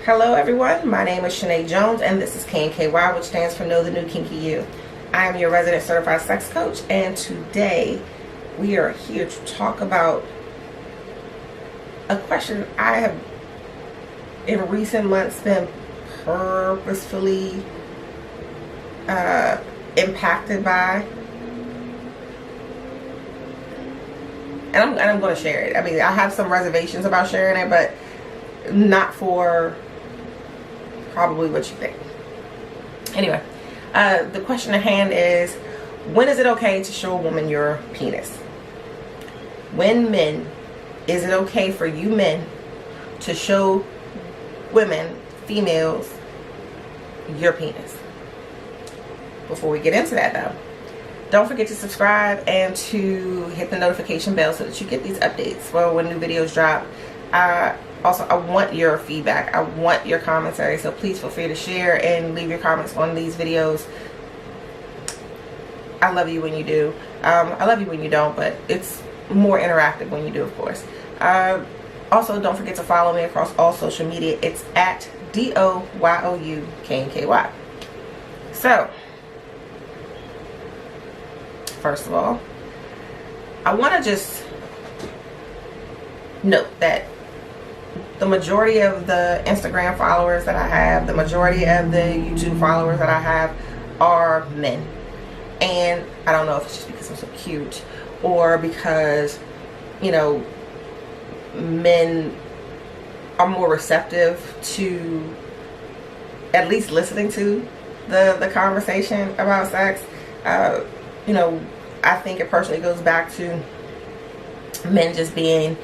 Hello everyone, my name is Shani Jones and this is KNKY, which stands for Know the New Kinky You. I am your resident certified sex coach, and today we are here to talk about a question I have in recent months been purposefully impacted by, and I'm going to share it. I mean, I have some reservations about sharing it, but not for probably what you think. Anyway, the question at hand is, when is it okay to show a woman your penis? When men, is it okay for you men to show women, females, your penis? Before we get into that though, don't forget to subscribe and to hit the notification bell so that you get these updates for when new videos drop. Also, I want your feedback. I want your commentary. So please feel free to share and leave your comments on these videos. I love you when you do. I love you when you don't, but it's more interactive when you do, of course. Also, don't forget to follow me across all social media. It's at DOYOUKNKY. So, first of all, I want to just note that the majority of the Instagram followers that I have, the majority of the YouTube followers that I have are men. And I don't know if it's just because I'm so cute or because, you know, men are more receptive to at least listening to the conversation about sex. You know, I think it personally goes back to men just being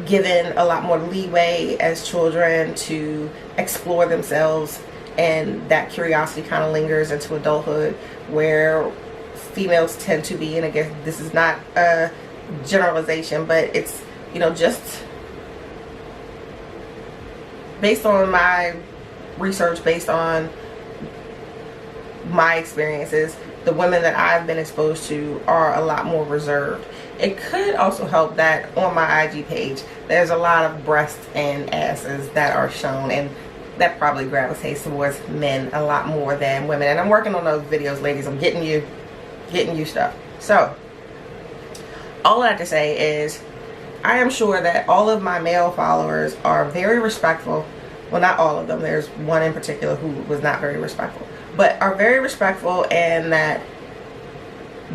given a lot more leeway as children to explore themselves, and that curiosity kind of lingers into adulthood, where females tend to be, and again, this is not a generalization, but it's, you know, just based on my research, based on my experiences, the women that I've been exposed to are a lot more reserved. It could also help that on my IG page, there's a lot of breasts and asses that are shown, and that probably gravitates towards men a lot more than women. And I'm working on those videos, ladies. I'm getting you stuff. So, all I have to say is, I am sure that all of my male followers are very respectful. Well, not all of them. There's one in particular who was not very respectful, but are very respectful, and that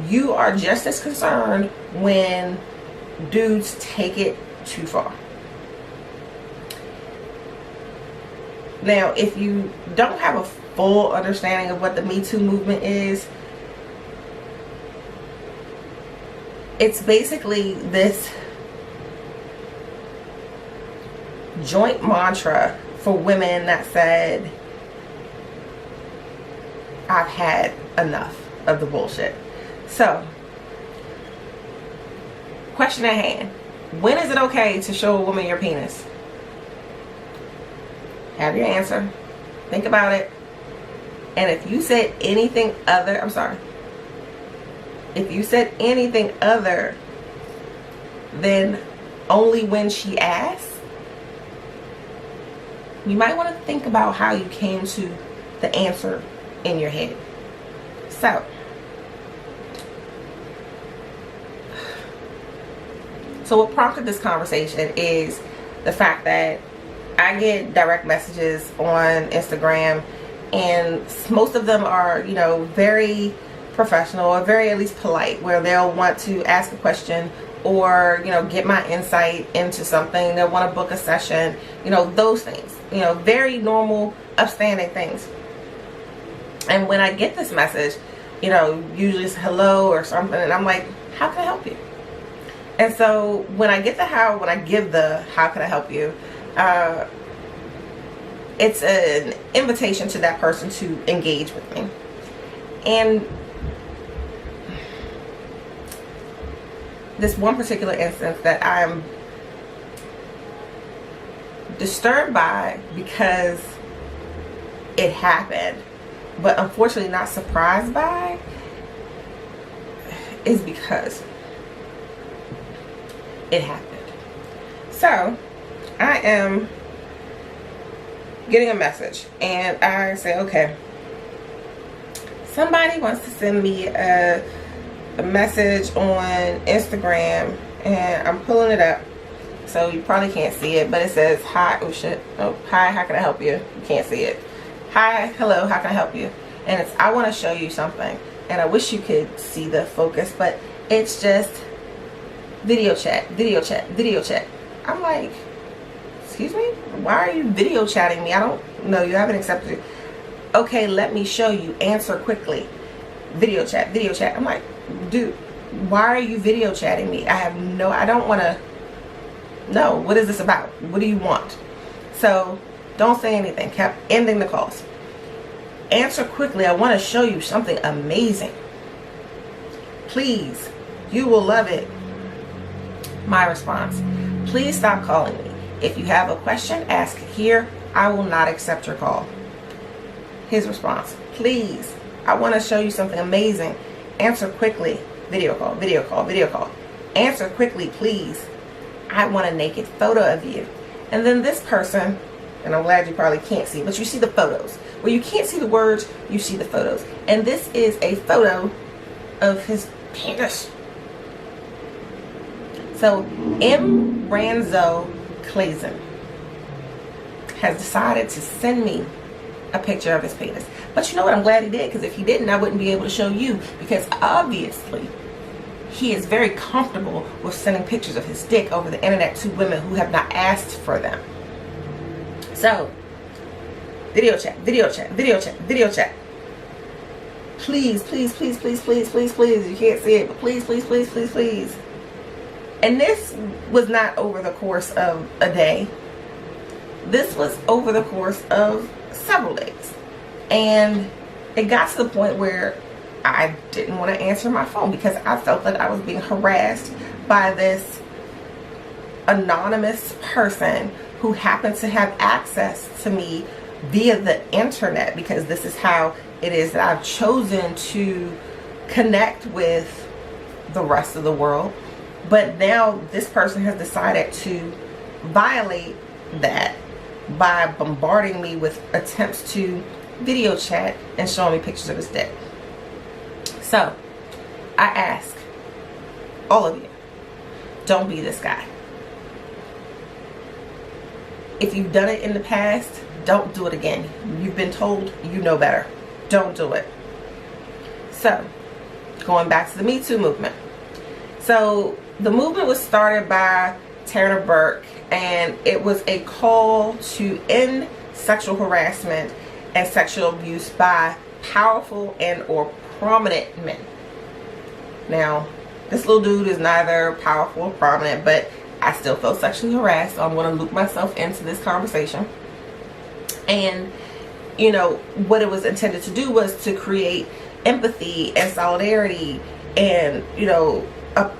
you are just as concerned when dudes take it too far. Now, if you don't have a full understanding of what the Me Too movement is, it's basically this joint mantra for women that said, I've had enough of the bullshit. So, question at hand. When is it okay to show a woman your penis? Have your answer. Think about it. And if you said anything other, if you said anything other than only when she asks, you might want to think about how you came to the answer in your head. So, what prompted this conversation is the fact that I get direct messages on Instagram, and most of them are, you know, very professional or very at least polite, where they'll want to ask a question or, you know, get my insight into something. They'll want to book a session, you know, those things, you know, very normal, upstanding things. And when I get this message, you know, usually it's hello or something, and I'm like, how can I help you? And so when I get the how, when I give the how can I help you, it's an invitation to that person to engage with me. And this one particular instance that I'm disturbed by because it happened, but unfortunately not surprised by, is because it happened. So I am getting a message, and I say, okay, somebody wants to send me a message on Instagram, and I'm pulling it up, so you probably can't see it, but it says, hi, oh shit, oh, hi, how can I help you? You can't see it. Hi, hello, how can I help you? And it's, I want to show you something, and I wish you could see the focus, but it's just video chat, video chat, video chat. I'm like, excuse me? Why are you video chatting me? I don't know, you haven't accepted it. Okay, let me show you. Answer quickly. Video chat, video chat. I'm like, dude, why are you video chatting me? I don't want to know. What is this about? What do you want? So don't say anything. Kept ending the calls. Answer quickly. I want to show you something amazing. Please, you will love it. My response, please stop calling me. If you have a question, ask here. I will not accept your call. His response, please, I want to show you something amazing. Answer quickly. Video call, video call, video call. Answer quickly, please. I want a naked photo of you. And then this person, and I'm glad you probably can't see, but you see the photos. Where you can't see the words, you see the photos. And this is a photo of his penis. So M. Ranzo Clazen has decided to send me a picture of his penis. But you know what? I'm glad he did, because if he didn't, I wouldn't be able to show you, because obviously he is very comfortable with sending pictures of his dick over the internet to women who have not asked for them. So, video chat, video chat, video chat, video chat. Please, please, please, please, please, please, please. You can't see it, but please, please, please, please, please. And this was not over the course of a day. This was over the course of several days. And it got to the point where I didn't want to answer my phone, because I felt that I was being harassed by this anonymous person who happens to have access to me via the internet, because this is how it is that I've chosen to connect with the rest of the world. But now this person has decided to violate that by bombarding me with attempts to video chat and showing me pictures of his dick. So I ask all of you, don't be this guy. If you've done it in the past, don't do it again. You've been told, you know better. Don't do it. So, going back to the Me Too movement. So, the movement was started by Tanner Burke, and it was a call to end sexual harassment and sexual abuse by powerful and or prominent men. Now, this little dude is neither powerful or prominent, but I still felt sexually harassed, so I'm going to loop myself into this conversation. And, you know, what it was intended to do was to create empathy and solidarity and, you know, a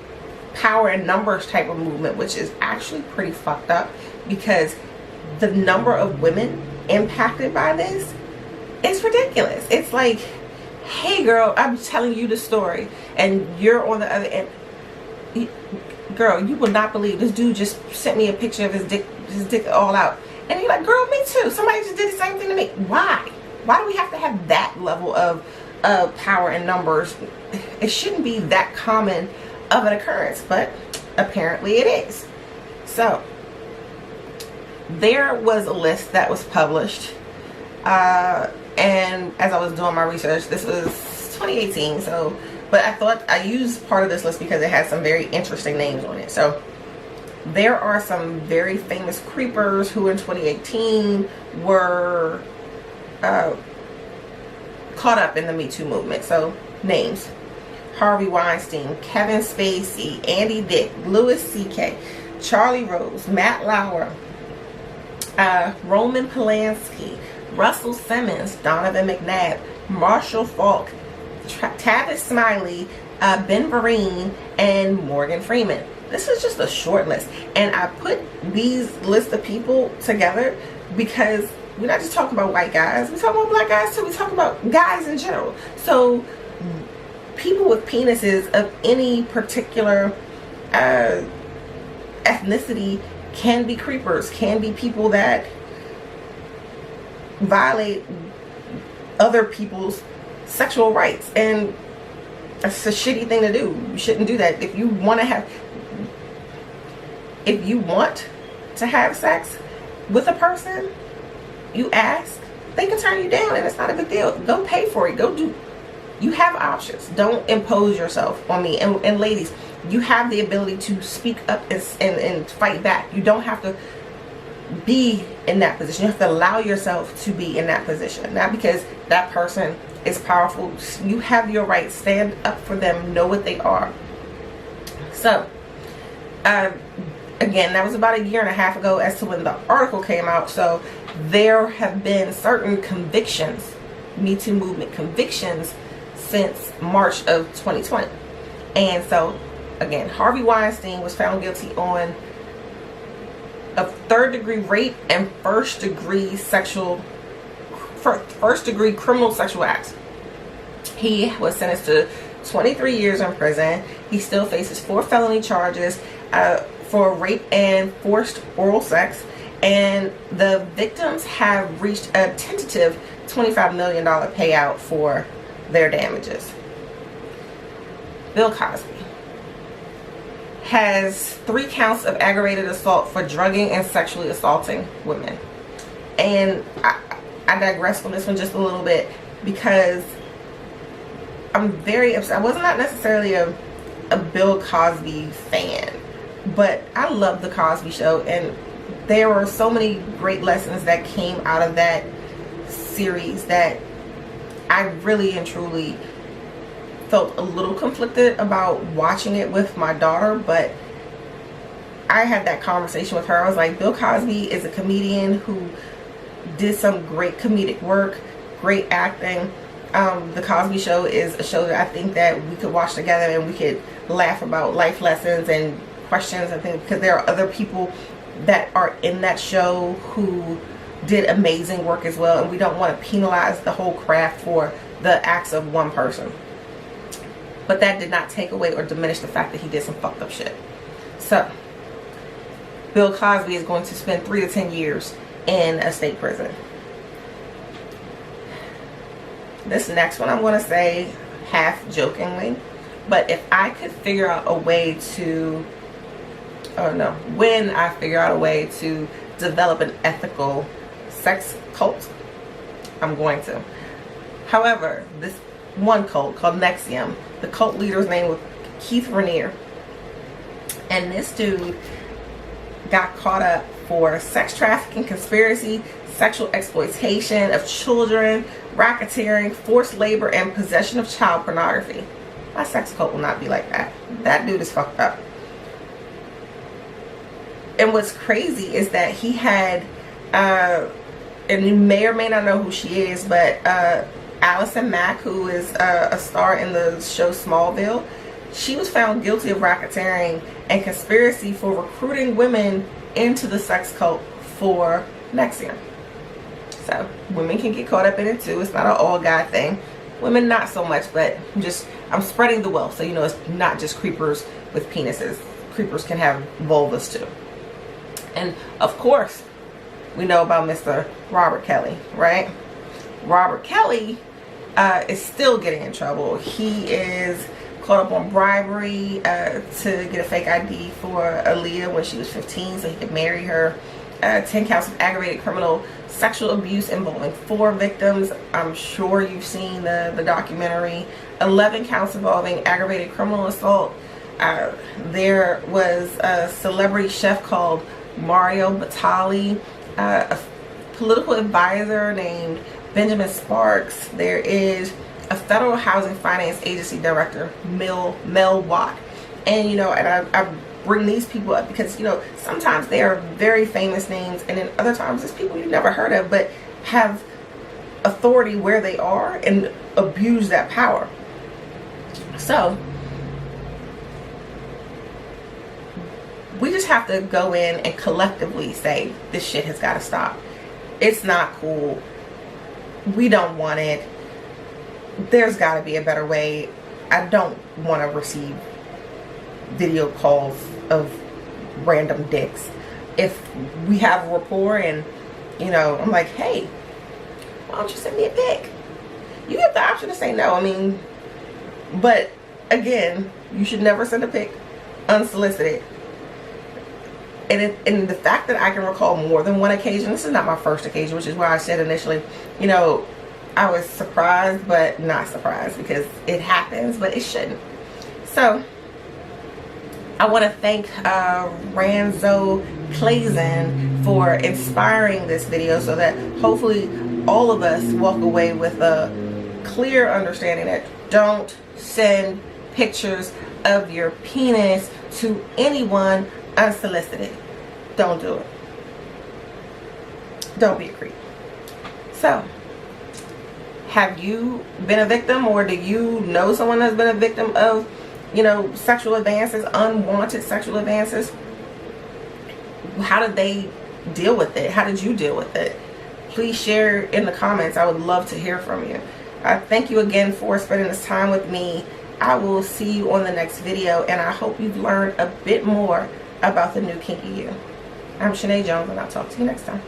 power in numbers type of movement, which is actually pretty fucked up, because the number of women impacted by this is ridiculous. It's like, hey girl, I'm telling you the story, and you're on the other end. Girl, you will not believe this dude just sent me a picture of his dick all out. And you're like, girl, me too. Somebody just did the same thing to me. Why? Why do we have to have that level of power in numbers? It shouldn't be that common of an occurrence, but apparently it is. So there was a list that was published, and as I was doing my research, this was 2018, so, but I thought I used part of this list because it had some very interesting names on it. So there are some very famous creepers who in 2018 were caught up in the Me Too movement. So names: Harvey Weinstein, Kevin Spacey, Andy Dick, Louis C.K., Charlie Rose, Matt Lauer, Roman Polanski, Russell Simmons, Donovan McNabb, Marshall Falk, Tavis Smiley, Ben Vereen, and Morgan Freeman. This is just a short list, and I put these lists of people together because we're not just talking about white guys, we're talking about black guys too, we're talking about guys in general. So people with penises of any particular ethnicity can be creepers, can be people that violate other people's sexual rights, and that's a shitty thing to do. You shouldn't do that. If you want to have sex with a person, you ask, they can turn you down and it's not a big deal. Go pay for it. Go do. You have options. Don't impose yourself on me. And ladies, you have the ability to speak up and fight back. You don't have to be in that position. You have to allow yourself to be in that position. Not because that person is powerful. You have your right. Stand up for them. Know what they are. So, again, that was about 1.5 years ago as to when the article came out. So there have been certain convictions, Me Too movement convictions, since March of 2020. And so, again, Harvey Weinstein was found guilty on of 3rd-degree rape and first-degree criminal sexual acts. He was sentenced to 23 years in prison. He still faces 4 felony charges for rape and forced oral sex, and the victims have reached a tentative $25 million payout for their damages. Bill Cosby has 3 counts of aggravated assault for drugging and sexually assaulting women. And I digress on this one just a little bit because I'm very upset. I was not necessarily a Bill Cosby fan, but I love the Cosby Show, and there were so many great lessons that came out of that series that I really and truly felt a little conflicted about watching it with my daughter. But I had that conversation with her. I was like, Bill Cosby is a comedian who did some great comedic work, great acting. The Cosby Show is a show that I think that we could watch together and we could laugh about life lessons and questions and things, because there are other people that are in that show who did amazing work as well, and we don't want to penalize the whole craft for the acts of one person. But that did not take away or diminish the fact that he did some fucked up shit. So Bill Cosby is going to spend 3 to 10 years in a state prison. This next one I'm going to say half jokingly, but if I could figure out a way to, when I figure out a way to develop an ethical sex cult, I'm going to. However, this one cult called NXIVM, the cult leader's name was Keith Raniere, and this dude got caught up for sex trafficking, conspiracy, sexual exploitation of children, racketeering, forced labor, and possession of child pornography. My sex cult will not be like that. That dude is fucked up. And what's crazy is that he had, and you may or may not know who she is, but Allison Mack, who is a star in the show Smallville, she was found guilty of racketeering and conspiracy for recruiting women into the sex cult for NXIVM. So women can get caught up in it too. It's not an all guy thing. Women not so much, but I'm spreading the wealth, so you know it's not just creepers with penises. Creepers can have vulvas too. And of course, we know about Mr. Robert Kelly, right? Robert Kelly is still getting in trouble. He is caught up on bribery to get a fake ID for Aaliyah when she was 15 so he could marry her. 10 counts of aggravated criminal sexual abuse involving 4 victims. I'm sure you've seen the documentary. 11 counts involving aggravated criminal assault. There was a celebrity chef called Mario Batali, a political advisor named Benjamin Sparks. There is a federal housing finance agency director, Mel Watt. And and I bring these people up because sometimes they are very famous names, and then other times it's people you've never heard of but have authority where they are and abuse that power. So we just have to go in and collectively say this shit has got to stop. It's not cool. We don't want it. There's got to be a better way. I don't want to receive video calls of random dicks. If we have a rapport and I'm like, hey, why don't you send me a pic? You have the option to say no. I mean, but again, you should never send a pic unsolicited. And the fact that I can recall more than one occasion, this is not my first occasion, which is why I said initially, you know, I was surprised but not surprised, because it happens, but it shouldn't. So I want to thank Ranzo Clazen for inspiring this video, so that hopefully all of us walk away with a clear understanding that don't send pictures of your penis to anyone unsolicited. Don't do it. Don't be a creep. So, have you been a victim, or do you know someone that's been a victim of, you know, sexual advances, unwanted sexual advances? How did they deal with it? How did you deal with it? Please share in the comments. I would love to hear from you. Thank you again for spending this time with me. I will see you on the next video, and I hope you've learned a bit more about the new kinky you. I'm Shani Jones, and I'll talk to you next time.